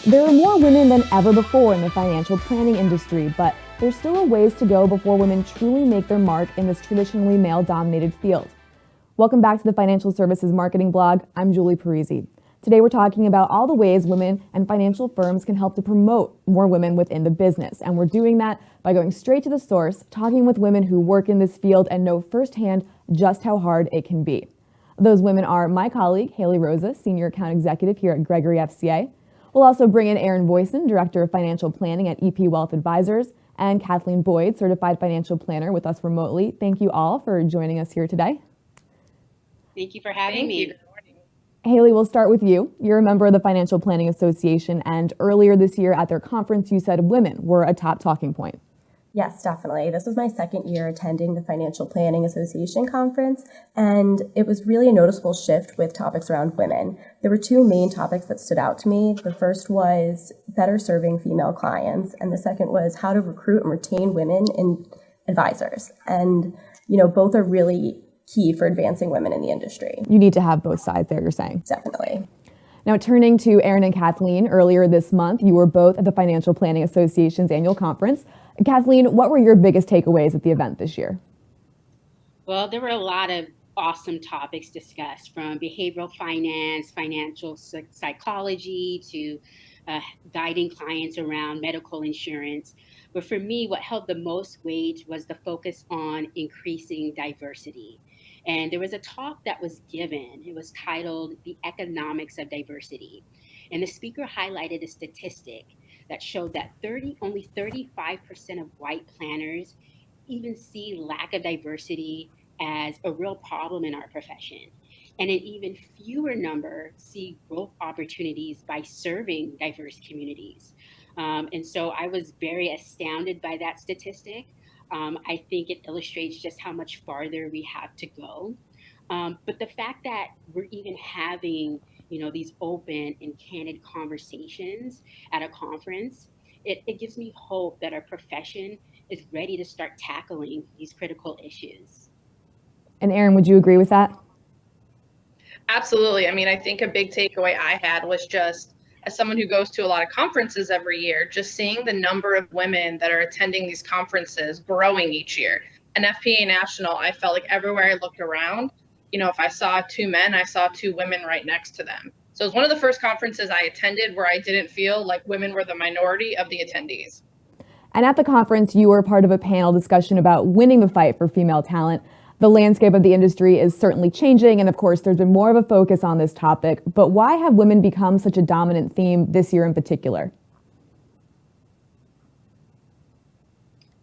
There are more women than ever before in the financial planning industry, but there's still a ways to go before women truly make their mark in this traditionally male-dominated field. Welcome back to the Financial Services Marketing Blog. I'm Julie Parise. Today we're talking about all the ways women and financial firms can help to promote more women within the business. And we're doing that by going straight to the source, talking with women who work in this field and know firsthand just how hard it can be. Those women are my colleague, Rosa, Senior Account Executive here at Gregory FCA. We'll also bring in Erin, Voisin, Director of Financial Planning at EP Wealth Advisors, and Kathleen Boyd, Certified Financial Planner, with us remotely. Thank you all for joining us here today. Thank you for having me. Haley, we'll start with you. You're a member of the Financial Planning Association, and earlier this year at their conference, you said women were a top talking point. Yes, definitely. This was my second year attending the Financial Planning Association conference, and it was really a noticeable shift with topics around women. There were two main topics that stood out to me. The first was better serving female clients, and the second was how to recruit and retain women in advisors. And, both are really key for advancing women in the industry. You need to have both sides there, you're saying? Definitely. Now, turning to Erin and Kathleen, earlier this month, you were both at the Financial Planning Association's annual conference. Kathleen, what were your biggest takeaways at the event this year? Well, there were a lot of awesome topics discussed, from behavioral finance, financial psychology, to guiding clients around medical insurance. But for me, what held the most weight was the focus on increasing diversity. And there was a talk that was given. It was titled The Economics of Diversity. And the speaker highlighted a statistic that showed that only 35% of white planners even see lack of diversity as a real problem in our profession. And an even fewer number see growth opportunities by serving diverse communities. And so I was very astounded by that statistic. I think it illustrates just how much farther we have to go. But the fact that we're even having these open and candid conversations at a conference, it gives me hope that our profession is ready to start tackling these critical issues. And Erin, would you agree with that? Absolutely. I think a big takeaway I had was just, as someone who goes to a lot of conferences every year, just seeing the number of women that are attending these conferences growing each year. And FPA National, I felt like everywhere I looked around, if I saw two men, I saw two women right next to them. So it was one of the first conferences I attended where I didn't feel like women were the minority of the attendees. And at the conference, you were part of a panel discussion about winning the fight for female talent. The landscape of the industry is certainly changing, and of course, there's been more of a focus on this topic. But why have women become such a dominant theme this year in particular?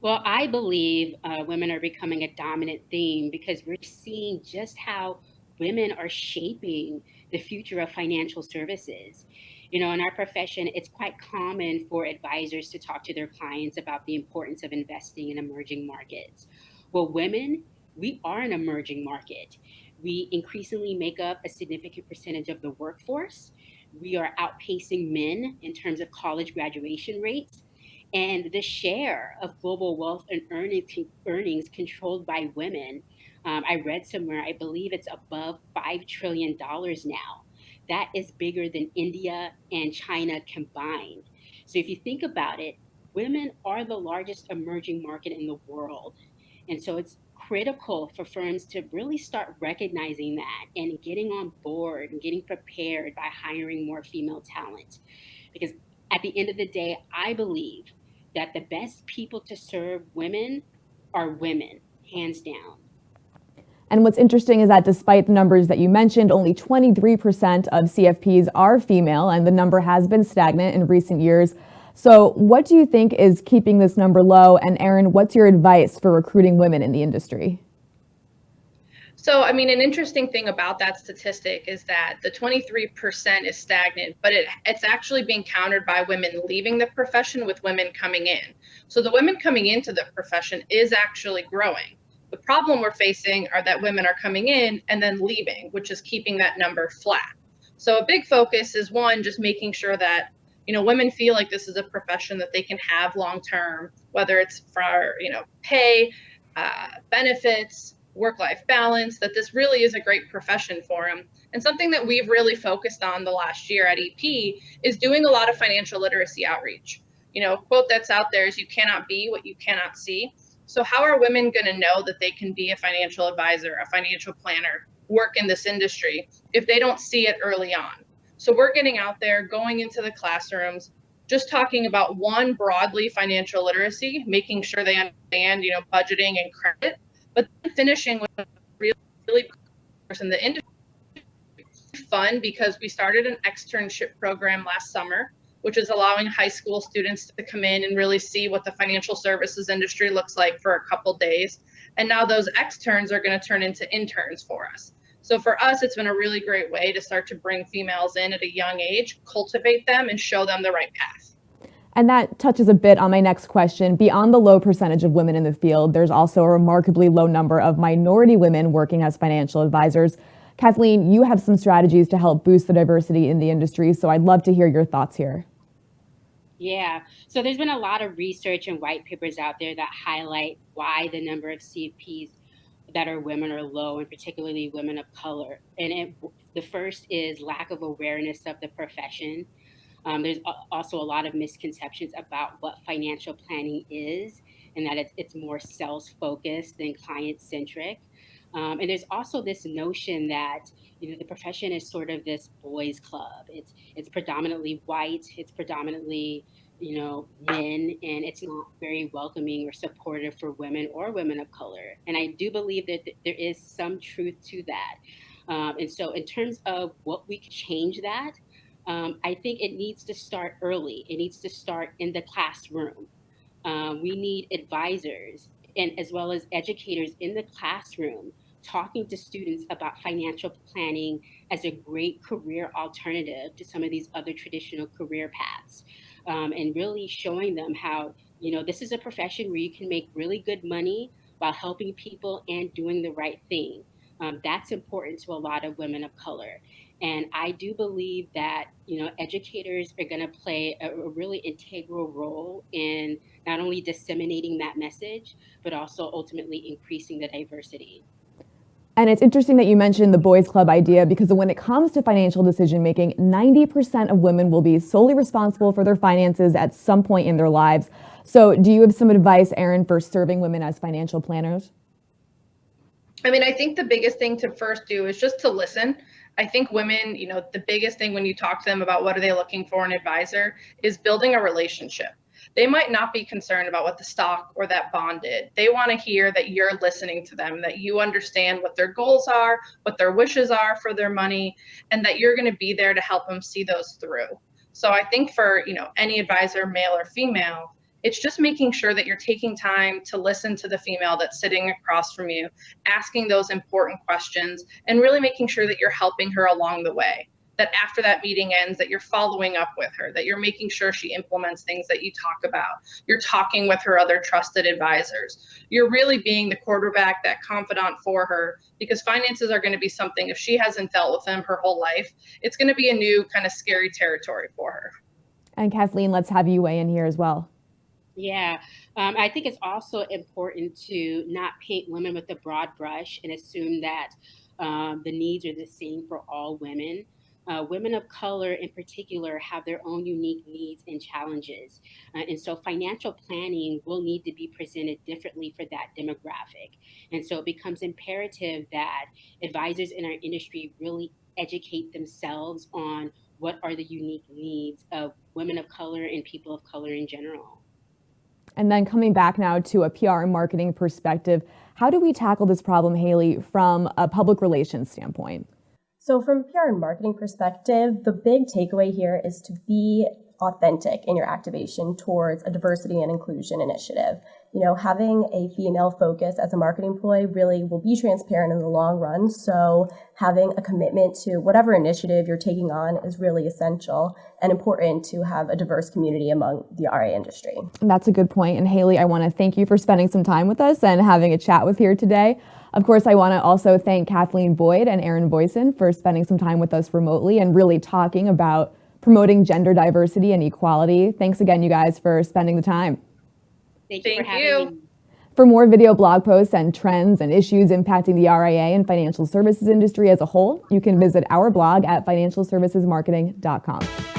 Well, I believe women are becoming a dominant theme because we're seeing just how women are shaping the future of financial services. In our profession, it's quite common for advisors to talk to their clients about the importance of investing in emerging markets. Well, women, we are an emerging market. We increasingly make up a significant percentage of the workforce. We are outpacing men in terms of college graduation rates. And the share of global wealth and earnings controlled by women, I read somewhere, I believe it's above $5 trillion now. That is bigger than India and China combined. So if you think about it, women are the largest emerging market in the world. And so it's critical for firms to really start recognizing that and getting on board and getting prepared by hiring more female talent. Because at the end of the day, I believe that the best people to serve women are women, hands down. And what's interesting is that despite the numbers that you mentioned, only 23% of CFPs are female, and the number has been stagnant in recent years. So what do you think is keeping this number low? And Erin, what's your advice for recruiting women in the industry? So, an interesting thing about that statistic is that the 23% is stagnant, but it's actually being countered by women leaving the profession with women coming in. So the women coming into the profession is actually growing. The problem we're facing are that women are coming in and then leaving, which is keeping that number flat. So a big focus is, one, just making sure that women feel like this is a profession that they can have long term, whether it's for pay, benefits, work-life balance, that this really is a great profession for them. And something that we've really focused on the last year at EP is doing a lot of financial literacy outreach. A quote that's out there is, "You cannot be what you cannot see." So how are women going to know that they can be a financial advisor, a financial planner, work in this industry if they don't see it early on? So we're getting out there, going into the classrooms, just talking about one, broadly financial literacy, making sure they understand, budgeting and credit, but then finishing with a really person in the industry. Fun because we started an externship program last summer, which is allowing high school students to come in and really see what the financial services industry looks like for a couple days. And now those externs are going to turn into interns for us. So for us, it's been a really great way to start to bring females in at a young age, cultivate them, and show them the right path. And that touches a bit on my next question. Beyond the low percentage of women in the field, there's also a remarkably low number of minority women working as financial advisors. Kathleen, you have some strategies to help boost the diversity in the industry, so I'd love to hear your thoughts here. Yeah, so there's been a lot of research and white papers out there that highlight why the number of CFPs that are women are low, and particularly women of color. And the first is lack of awareness of the profession. There's also a lot of misconceptions about what financial planning is, and that it's more sales-focused than client-centric. And there's also this notion that the profession is sort of this boys' club. It's predominantly white. It's predominantly men, and it's not very welcoming or supportive for women or women of color. And I do believe that there is some truth to that. And so, in terms of what we can change that, I think it needs to start early. It needs to start in the classroom. We need advisors and as well as educators in the classroom talking to students about financial planning as a great career alternative to some of these other traditional career paths, and really showing them how, this is a profession where you can make really good money while helping people and doing the right thing. That's important to a lot of women of color. And I do believe that, educators are going to play a really integral role in not only disseminating that message, but also ultimately increasing the diversity. And it's interesting that you mentioned the boys' club idea, because when it comes to financial decision making, 90% of women will be solely responsible for their finances at some point in their lives. So do you have some advice, Erin, for serving women as financial planners? I think the biggest thing to first do is just to listen. I think women, the biggest thing when you talk to them about what are they looking for in an advisor is building a relationship. They might not be concerned about what the stock or that bond did. They want to hear that you're listening to them, that you understand what their goals are, what their wishes are for their money, and that you're going to be there to help them see those through. So I think for, any advisor, male or female, it's just making sure that you're taking time to listen to the female that's sitting across from you, asking those important questions, and really making sure that you're helping her along the way. That after that meeting ends, that you're following up with her, that you're making sure she implements things that you talk about. You're talking with her other trusted advisors. You're really being the quarterback, that confidant for her, because finances are going to be something, if she hasn't dealt with them her whole life, it's going to be a new kind of scary territory for her. And Kathleen, let's have you weigh in here as well. Yeah, I think it's also important to not paint women with a broad brush and assume that the needs are the same for all women. Women of color in particular have their own unique needs and challenges. And so financial planning will need to be presented differently for that demographic. And so it becomes imperative that advisors in our industry really educate themselves on what are the unique needs of women of color and people of color in general. And then coming back now to a PR and marketing perspective, how do we tackle this problem, Haley, from a public relations standpoint? So from a PR and marketing perspective, the big takeaway here is to be authentic in your activation towards a diversity and inclusion initiative. Having a female focus as a marketing employee really will be transparent in the long run. So having a commitment to whatever initiative you're taking on is really essential and important to have a diverse community among the RA industry. That's a good point. And Haley, I want to thank you for spending some time with us and having a chat with here today. Of course, I want to also thank Kathleen Boyd and Erin Voisin for spending some time with us remotely and really talking about promoting gender diversity and equality. Thanks again, you guys, for spending the time. Thank you for having me. For more video blog posts and trends and issues impacting the RIA and financial services industry as a whole, you can visit our blog at financialservicesmarketing.com.